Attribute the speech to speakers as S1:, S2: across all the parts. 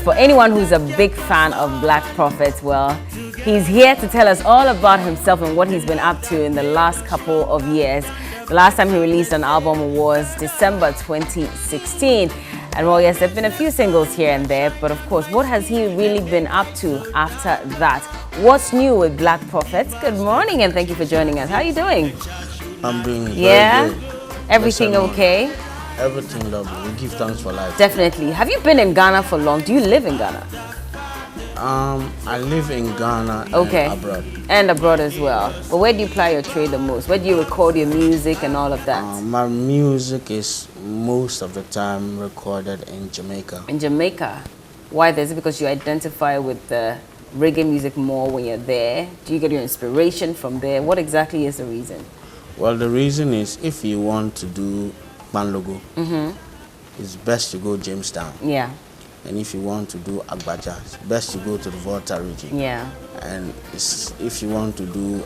S1: for anyone who's a big fan of Black Prophet, well, he's here to tell us all about himself and what he's been up to in the last couple of years. The last time he released an album was December 2016. And well, yes, there have been a few singles here and there, but of course, what has he really been up to after that? What's new with Black Prophet? Good morning and thank you for joining us. How are you doing?
S2: I'm doing very good.
S1: Everything okay?
S2: Everything lovely. We give thanks for life.
S1: Definitely. Have you been in Ghana for long? Do you live in Ghana?
S2: I live in Ghana and abroad.
S1: And abroad as well. But where do you ply your trade the most? Where do you record your music and all of that?
S2: My music is most of the time recorded in Jamaica.
S1: In Jamaica? Why? Is it because you identify with the reggae music more when you're there? Do you get your inspiration from there? What exactly is the reason?
S2: Well, the reason is if you want to do Banlogo, it's best to go Jamestown.
S1: Yeah.
S2: And if you want to do Agbaja, it's best to go to the Volta region.
S1: Yeah.
S2: And if you want to do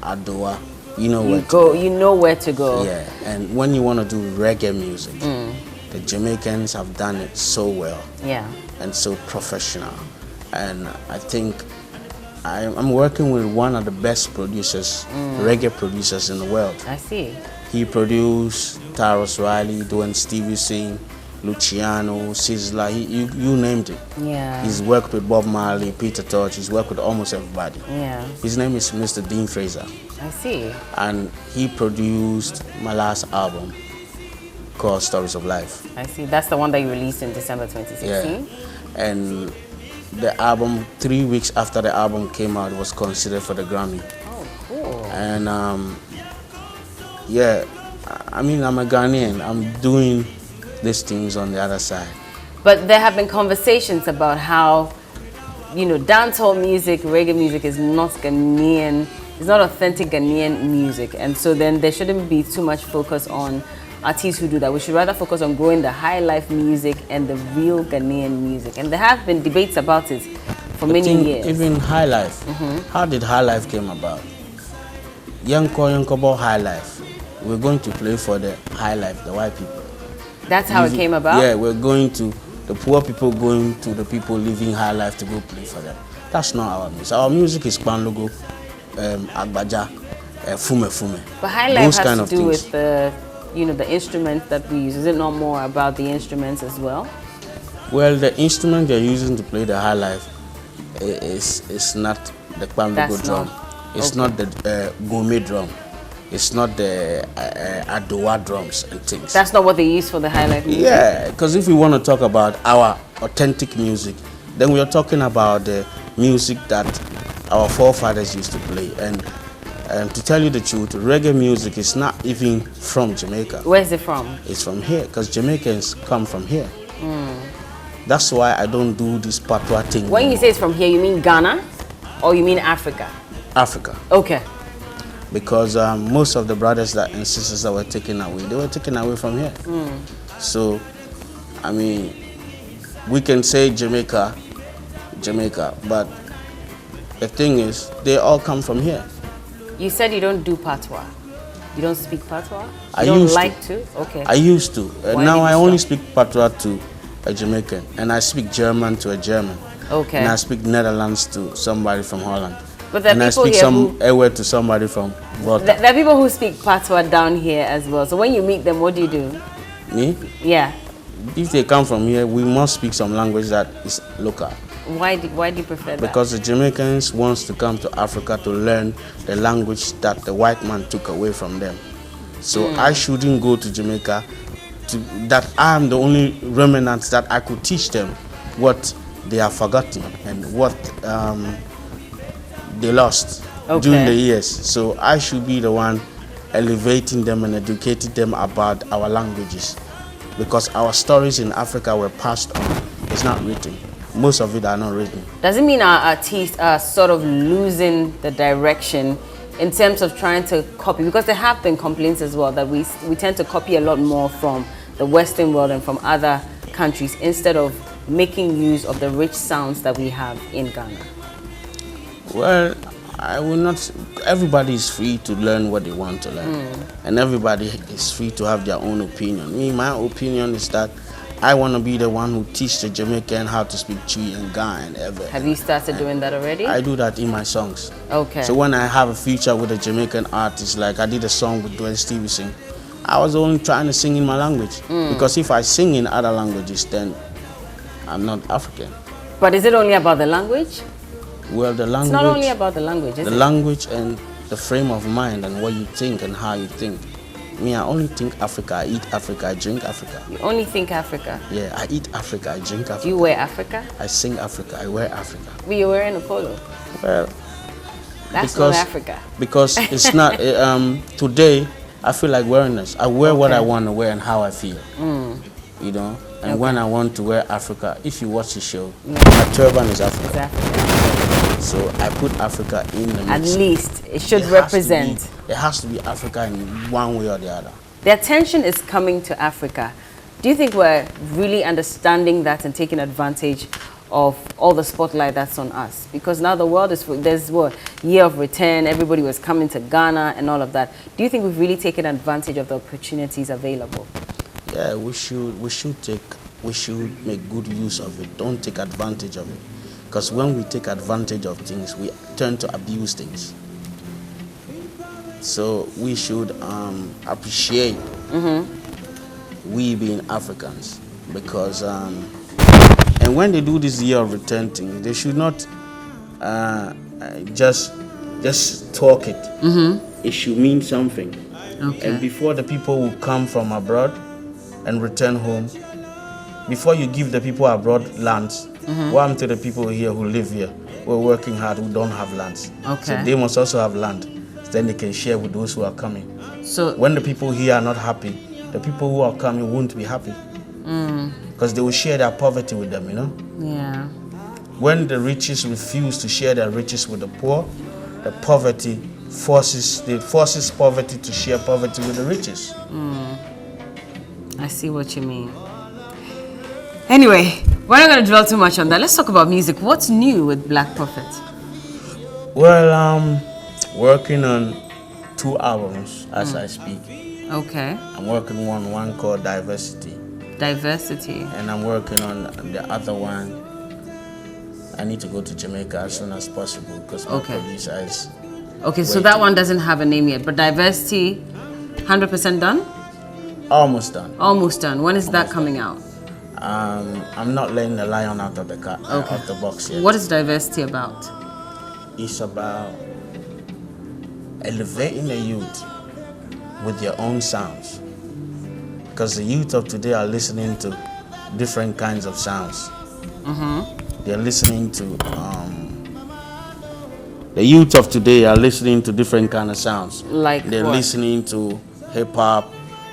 S2: Adoa, you know where to
S1: go. You know where to go.
S2: Yeah. And when you want to do reggae music, the Jamaicans have done it so well.
S1: Yeah.
S2: And so professional. And I think I'm working with one of the best producers, reggae producers in the world.
S1: I see.
S2: He produced Taros Riley, doing Stevie Singh, Luciano, Sizzla, you named it.
S1: Yeah.
S2: He's worked with Bob Marley, Peter Tosh, he's worked with almost everybody.
S1: Yeah.
S2: His name is Mr. Dean Fraser.
S1: I see.
S2: And he produced my last album called Stories of Life.
S1: I see. That's the one that you released in December 2016?
S2: Yeah. And the album, 3 weeks after the album came out, was considered for the Grammy.
S1: Oh, cool.
S2: And yeah, I mean, I'm a Ghanaian. I'm doing these things on the other side.
S1: But there have been conversations about how, you know, dancehall music, reggae music is not Ghanaian, it's not authentic Ghanaian music. And so then there shouldn't be too much focus on artists who do that. We should rather focus on growing the high life music and the real Ghanaian music. And there have been debates about it for many years.
S2: Even high life. How did high life came about? Yanko high life. We're going to play for the high life, the white people.
S1: That's how it came about?
S2: Yeah, we're going to, the poor people going to the people living high life to go play for them. That's not our music. Our music is Banlogo, Agbaja, Fume.
S1: But high life has to do with the, you know, the instruments that we use. Is it not more about the instruments as well?
S2: Well, the instrument they're using to play the high life is not the Banlogo drum. It's not the gourmet drum. It's not the Adoa drums and things.
S1: That's not what they use for the high life music?
S2: Yeah, because if we want to talk about our authentic music, then we are talking about the music that our forefathers used to play. And to tell you the truth, reggae music is not even from Jamaica.
S1: Where's it from?
S2: It's from here, because Jamaicans come from here. That's why I don't do this patois thing.
S1: When you say it's from here, you mean Ghana or you mean Africa?
S2: Africa.
S1: Okay.
S2: Because most of the brothers and sisters that were taken away, they were taken away from here. So, I mean, we can say Jamaica, but the thing is, they all come from here.
S1: You said you don't do patois. You don't speak patois?
S2: I used
S1: to? Okay.
S2: I used to. Now I only speak patois to a Jamaican, and I speak German to a German.
S1: Okay.
S2: And I speak Netherlands to somebody from Holland.
S1: But there are people
S2: I speak Ewe to somebody from Volta.
S1: There are people who speak patois down here as well. So when you meet them, what do you do?
S2: Me?
S1: Yeah.
S2: If they come from here, we must speak some language that is local.
S1: Why do you prefer that?
S2: Because the Jamaicans wants to come to Africa to learn the language that the white man took away from them. So I shouldn't go to Jamaica that I'm the only remnant that I could teach them what they have forgotten and what they lost during the years. So I should be the one elevating them and educating them about our languages, because our stories in Africa were passed on. It's not written. Most of it are not written.
S1: Does it mean our artists are sort of losing the direction in terms of trying to copy? Because there have been complaints as well that we tend to copy a lot more from the Western world and from other countries instead of making use of the rich sounds that we have in Ghana.
S2: Well, I will not. Everybody is free to learn what they want to learn, and everybody is free to have their own opinion. Me, my opinion is that I want to be the one who teach the Jamaican how to speak Twi and Ga and everything.
S1: Have you started doing that already?
S2: I do that in my songs.
S1: Okay.
S2: So when I have a feature with a Jamaican artist, like I did a song with Dwayne Stevenson, I was only trying to sing in my language. Because if I sing in other languages, then I'm not African.
S1: But is it only about the language?
S2: Well, the language...
S1: It's not only about the language, is it?
S2: The language and the frame of mind and what you think and how you think. Me, I only think Africa. I eat Africa. I drink Africa.
S1: You only think Africa?
S2: Yeah, I eat Africa. I drink Africa.
S1: Do you wear Africa?
S2: I sing Africa. I wear Africa.
S1: But you're wearing a polo.
S2: Well,
S1: that's not Africa.
S2: Because it's not... today, I feel like wearing this. I wear what I want to wear and how I feel. You know? And when I want to wear Africa, if you watch the show, my turban is Africa.
S1: It's Africa.
S2: So I put Africa in the mix.
S1: At least it should represent.
S2: It has to be Africa in one way or the other.
S1: The attention is coming to Africa. Do you think we're really understanding that and taking advantage of all the spotlight that's on us? Because now the world is, there's what, year of return, everybody was coming to Ghana and all of that. Do you think we've really taken advantage of the opportunities available?
S2: Yeah, we should make good use of it. Don't take advantage of it. Because when we take advantage of things, we turn to abuse things. So we should appreciate we being Africans. Because, and when they do this year of return thing, they should not just talk it. It should mean something.
S1: Okay.
S2: And before the people who come from abroad and return home, before you give the people abroad lands, what happened to the people here who live here, who are working hard, who don't have lands?
S1: Okay.
S2: So they must also have land. Then they can share with those who are coming.
S1: So
S2: when the people here are not happy, the people who are coming won't be happy. Because they will share their poverty with them, you know?
S1: Yeah.
S2: When the riches refuse to share their riches with the poor, the poverty forces poverty to share poverty with the riches.
S1: I see what you mean. Anyway, we're not going to dwell too much on that. Let's talk about music. What's new with Black Prophet?
S2: Well, I'm working on 2 albums as I speak.
S1: Okay.
S2: I'm working on one called Diversity.
S1: Diversity.
S2: And I'm working on the other one. I need to go to Jamaica as soon as possible because my producer is...
S1: Okay, so that one doesn't have a name yet, but Diversity, 100% done?
S2: Almost done.
S1: Almost done. When is that coming out?
S2: I'm not letting the lion out of the out the box yet.
S1: What is Diversity about?
S2: It's about elevating the youth with their own sounds. Because the youth of today are listening to different kinds of sounds. They're listening to the youth of today are listening to different kinds of sounds.
S1: Like
S2: they're
S1: what?
S2: listening to hip hop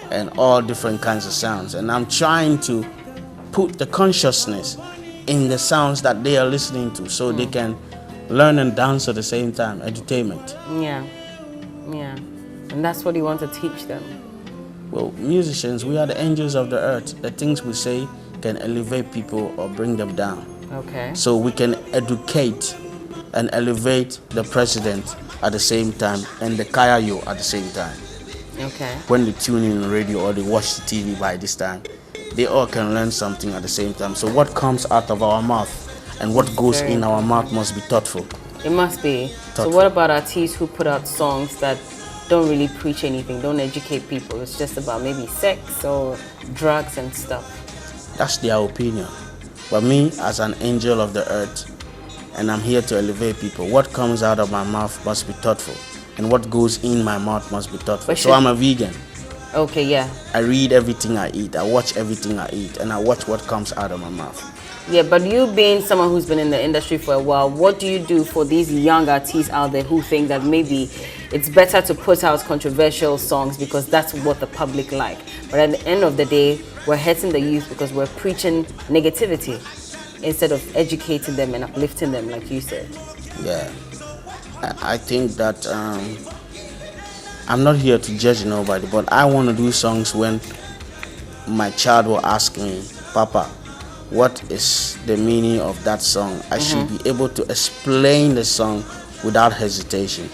S2: and all different kinds of sounds. And I'm trying to put the consciousness in the sounds that they are listening to so they can learn and dance at the same time. Entertainment.
S1: Yeah. And that's what you want to teach them.
S2: Well, musicians, we are the angels of the earth. The things we say can elevate people or bring them down.
S1: Okay.
S2: So we can educate and elevate the president at the same time and the Kayayo at the same time.
S1: Okay.
S2: When they tune in the radio or they watch the TV by this time, they all can learn something at the same time. So what comes out of our mouth and what goes in our mouth must be thoughtful.
S1: It must be. So what about artists who put out songs that don't really preach anything, don't educate people? It's just about maybe sex or drugs and stuff.
S2: That's their opinion. But me, as an angel of the earth, and I'm here to elevate people, what comes out of my mouth must be thoughtful. And what goes in my mouth must be thoughtful. So I'm a vegan.
S1: Okay, yeah.
S2: I read everything I eat. I watch everything I eat. And I watch what comes out of my mouth.
S1: Yeah, but you being someone who's been in the industry for a while, what do you do for these young artists out there who think that maybe it's better to put out controversial songs because that's what the public like? But at the end of the day, we're hurting the youth because we're preaching negativity instead of educating them and uplifting them, like you said.
S2: Yeah. I think that I'm not here to judge nobody, but I want to do songs when my child will ask me, Papa, what is the meaning of that song? I should be able to explain the song without hesitation.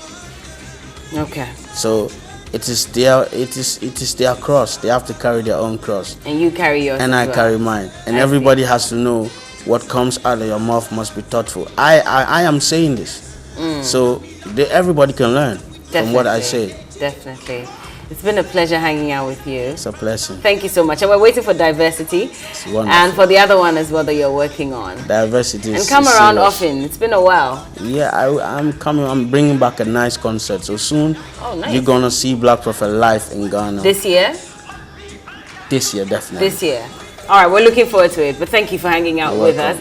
S1: Okay.
S2: So it is their cross. They have to carry their own cross.
S1: And you carry yours.
S2: And
S1: as
S2: I
S1: well.
S2: carry mine. And
S1: I
S2: everybody has to know what comes out of your mouth must be thoughtful. I am saying this, so everybody can learn from what I say.
S1: Definitely. It's been a pleasure hanging out with you.
S2: It's a blessing.
S1: Thank you so much. And we're waiting for Diversity.
S2: It's wonderful.
S1: And for the other one as well that you're working on.
S2: Diversity.
S1: And come
S2: is
S1: around
S2: serious.
S1: often. It's been a while.
S2: Yeah, I'm coming. I'm bringing back a nice concert. So soon,
S1: Nice.
S2: you're gonna see Black Prophet live in Ghana.
S1: This year?
S2: This year, definitely.
S1: This year. All right, we're looking forward to it. But thank you for hanging out
S2: You're
S1: with
S2: welcome.
S1: us.